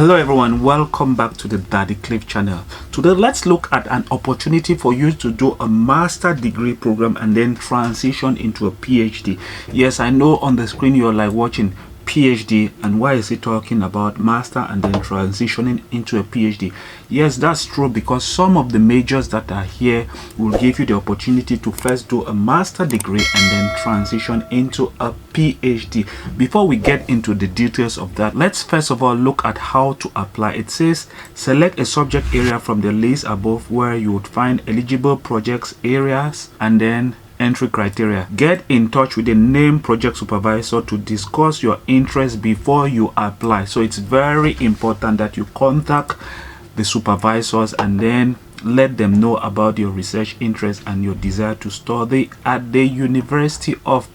Hello everyone, welcome back to the Daddy Cliff channel. Today let's look at an opportunity for you to do a master degree program and then transition into a PhD. Yes, I know on the screen you're like watching PhD and why is he talking about master and then transitioning into a PhD? Yes, that's true, because some of the majors that are here will give you the opportunity to first do a master degree and then transition into a PhD. Before we get into the details of that, let's first of all look at how to apply. It says select a subject area from the list above where you would find eligible projects areas and then entry criteria. Get in touch with the named project supervisor to discuss your interest before you apply. So it's very important that you contact the supervisors and then let them know about your research interest and your desire to study at the University of.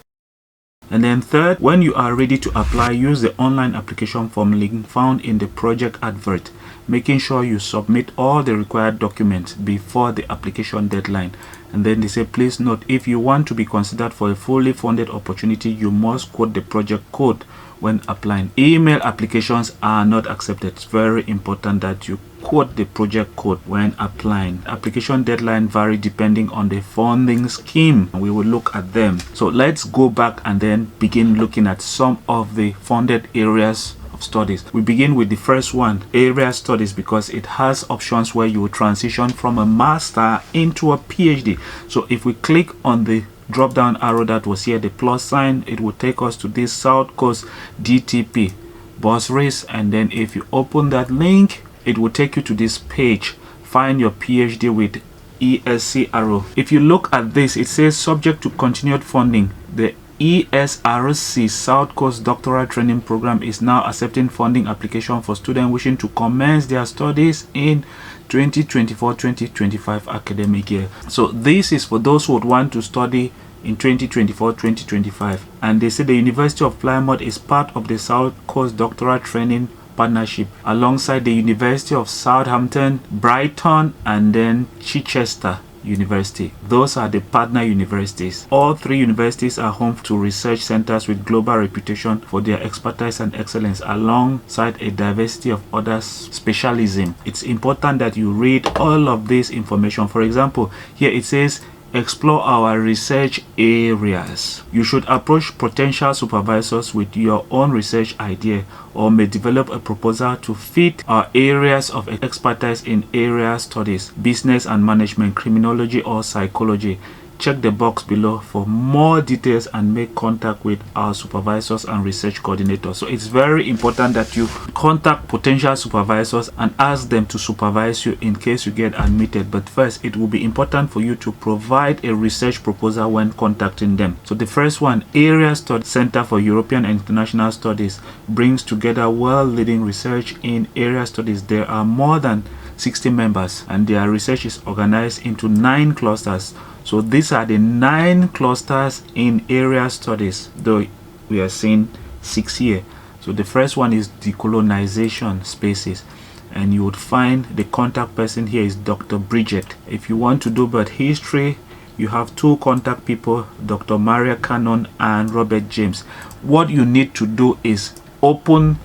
And then third, when you are ready to apply, use the online application form link found in the project advert, making sure you submit all the required documents before the application deadline. And then they say, please note, if you want to be considered for a fully funded opportunity, you must quote the project code when applying. Email applications are not accepted. It's very important that you quote the project code when applying. Application deadline vary depending on the funding scheme. We will look at them. So let's go back and then begin looking at some of the funded areas of studies. We begin with the first one, area studies, because it has options where you will transition from a master into a PhD. So if we click on the drop down arrow that was here, the plus sign, it will take us to this South Coast DTP bursaries, and then if you open that link, it will take you to this page, find your PhD with ESC arrow. If you look at this, it says subject to continued funding. The ESRC South Coast Doctoral Training Program is now accepting funding application for students wishing to commence their studies in 2024-2025 academic year. So this is for those who would want to study in 2024-2025, and they say the University of Plymouth is part of the South Coast Doctoral Training Partnership alongside the University of Southampton, Brighton, and then Chichester University. Those are the partner universities. All three universities are home to research centers with global reputation for their expertise and excellence, alongside a diversity of other specialisms. It's important that you read all of this information. For example, here it says explore our research areas. You should approach potential supervisors with your own research idea, or may develop a proposal to fit our areas of expertise in area studies, business and management, criminology, or psychology. Check the box below for more details and make contact with our supervisors and research coordinators. So it's very important that you contact potential supervisors and ask them to supervise you in case you get admitted. But first, it will be important for you to provide a research proposal when contacting them. So the first one, Area Study Center for European and International Studies, brings together world-leading research in area studies. There are more than 60 members and their research is organized into 9 clusters. So these are the 9 clusters in area studies, though we are seeing 6 here. So the first one is decolonization spaces, and you would find the contact person here is Dr. Bridget. If you want to do birth history, you have 2 contact people, Dr. Maria Cannon and Robert James. What you need to do is open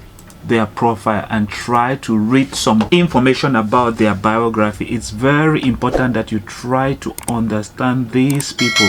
their profile and try to read some information about their biography. It's very important that you try to understand these people.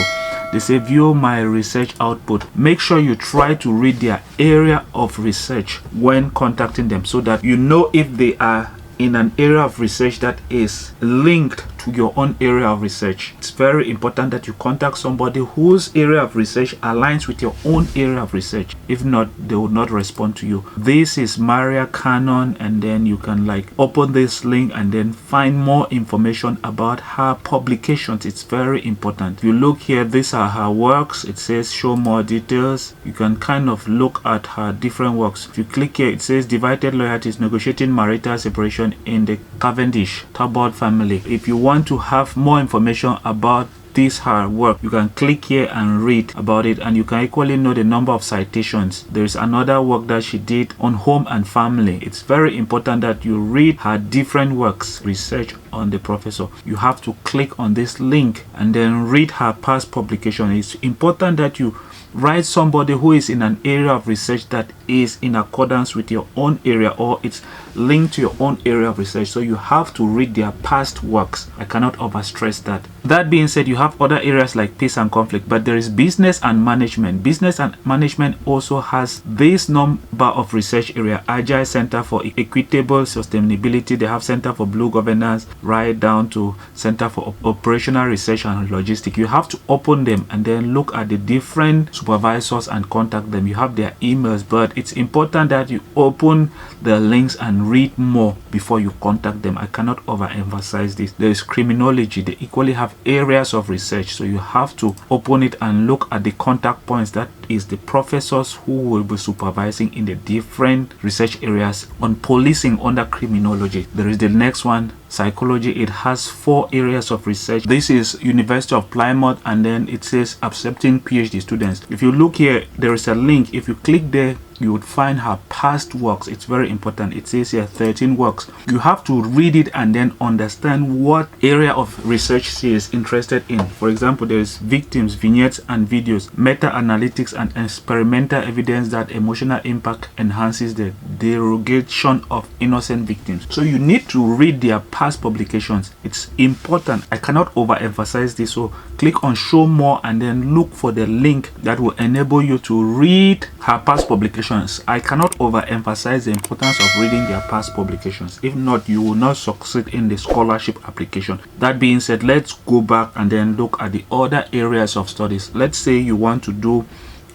They say view my research output. Make sure you try to read their area of research when contacting them, so that you know if they are in an area of research that is linked to your own area of research. It's very important that you contact somebody whose area of research aligns with your own area of research. If not, they will not respond to you. This is Maria Cannon, and then you can like open this link and then find more information about her publications. It's very important. If you look here, these are her works. It says show more details. You can kind of look at her different works. If you click here, it says divided loyalties, negotiating marital separation in the Cavendish Talbot family. If you want to have more information about this her work, you can click here and read about it, and you can equally know the number of citations. There's another work that she did on home and family. It's very important that you read her different works, research on the professor. You have to click on this link and then read her past publication. It's important that you write somebody who is in an area of research that is in accordance with your own area, or it's linked to your own area of research. So you have to read their past works. I cannot overstress that. That being said, you have other areas like peace and conflict, but there is business and management. Business and management also has this number of research area: Agile Center for Equitable Sustainability. They have Center for Blue Governance, right down to Center for Operational Research and Logistics. You have to open them and then look at the different supervisors and contact them. You have their emails, but it's important that you open the links and read more before you contact them. I cannot overemphasize this. There is criminology. They equally have areas of research, so you have to open it and look at the contact points. That is the professors who will be supervising in the different research areas. On policing under criminology, there is the next one, psychology. It has 4 areas of research. This is University of Plymouth, and then it says accepting PhD students. If you look here, there is a link. If you click there, you would find her past works. It's very important. It says here 13 works. You have to read it and then understand what area of research she is interested in. For example, there is victims, vignettes and videos, meta-analytics and experimental evidence that emotional impact enhances the derogation of innocent victims. So you need to read their past publications. It's important. I cannot overemphasize this. So click on show more and then look for the link that will enable you to read her past publications. I cannot overemphasize the importance of reading their past publications. If not, you will not succeed in the scholarship application. That being said, let's go back and then look at the other areas of studies. Let's say you want to do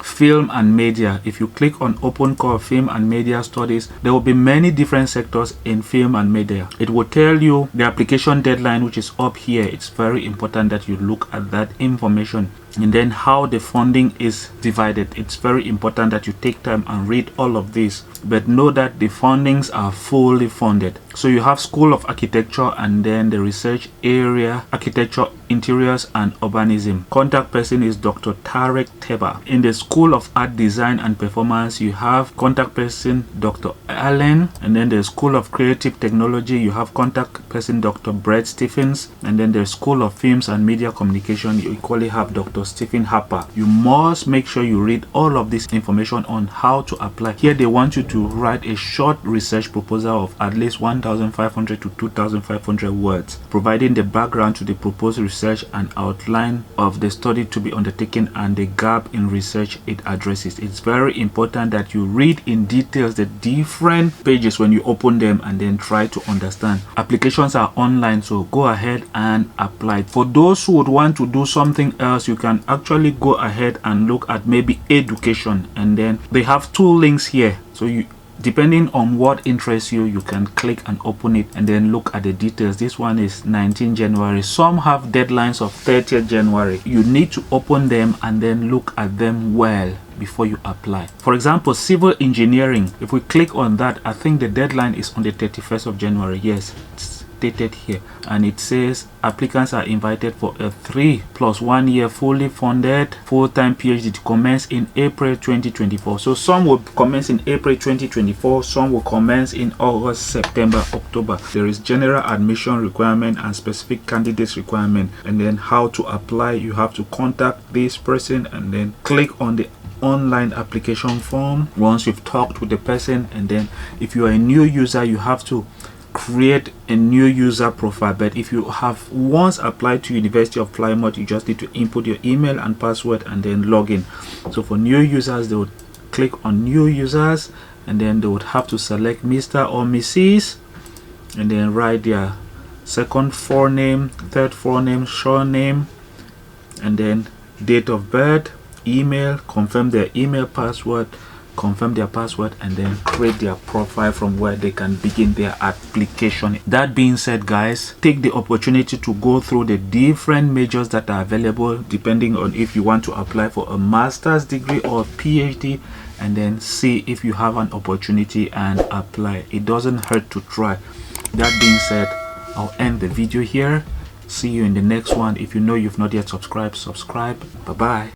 film and media. If you click on open core film and media studies, there will be many different sectors in film and media. It will tell you the application deadline, which is up here. It's very important that you look at that information, and then how the funding is divided. It's very important that you take time and read all of this, but know that the fundings are fully funded. So you have School of Architecture, and then the research area, Architecture, Interiors and Urbanism. Contact person is Dr. Tarek Teba. In the School of Art, Design and Performance, you have contact person Dr. Allen, and then the School of Creative Technology, you have contact person Dr. Brett Stephens, and then the School of Films and Media Communication, you equally have Dr. Stephen Harper. You must make sure you read all of this information on how to apply. Here they want you to write a short research proposal of at least 1,500 to 2,500 words, providing the background to the proposed research and outline of the study to be undertaken and the gap in research it addresses. It's very important that you read in details the different pages when you open them and then try to understand. Applications are online, so go ahead and apply. For those who would want to do something else, you can actually go ahead and look at maybe education, and then they have 2 links here. So you, depending on what interests you, you can click and open it and then look at the details. This one is 19 January. Some have deadlines of 30th January. You need to open them and then look at them well before you apply. For example, civil engineering, if we click on that, I think the deadline is on the 31st of January. Yes, it's stated here, and it says applicants are invited for a 3+1 year fully funded full-time PhD to commence in April 2024. So some will commence in April 2024, some will commence in August, September, October. There is general admission requirement and specific candidates requirement, and then how to apply. You have to contact this person and then click on the online application form once you've talked with the person, and then if you are a new user, you have to create a new user profile. But if you have once applied to University of Plymouth, you just need to input your email and password and then log in. So for new users, they would click on new users, and then they would have to select Mr. or Mrs. and then write their second forename, third forename, surname, and then date of birth, email, confirm their email password, confirm their password, and then create their profile from where they can begin their application. That being said, guys, take the opportunity to go through the different majors that are available depending on if you want to apply for a master's degree or a PhD, and then see if you have an opportunity and apply. It doesn't hurt to try. That being said, I'll end the video here. See you in the next one. If you know you've not yet subscribed, subscribe. Bye bye.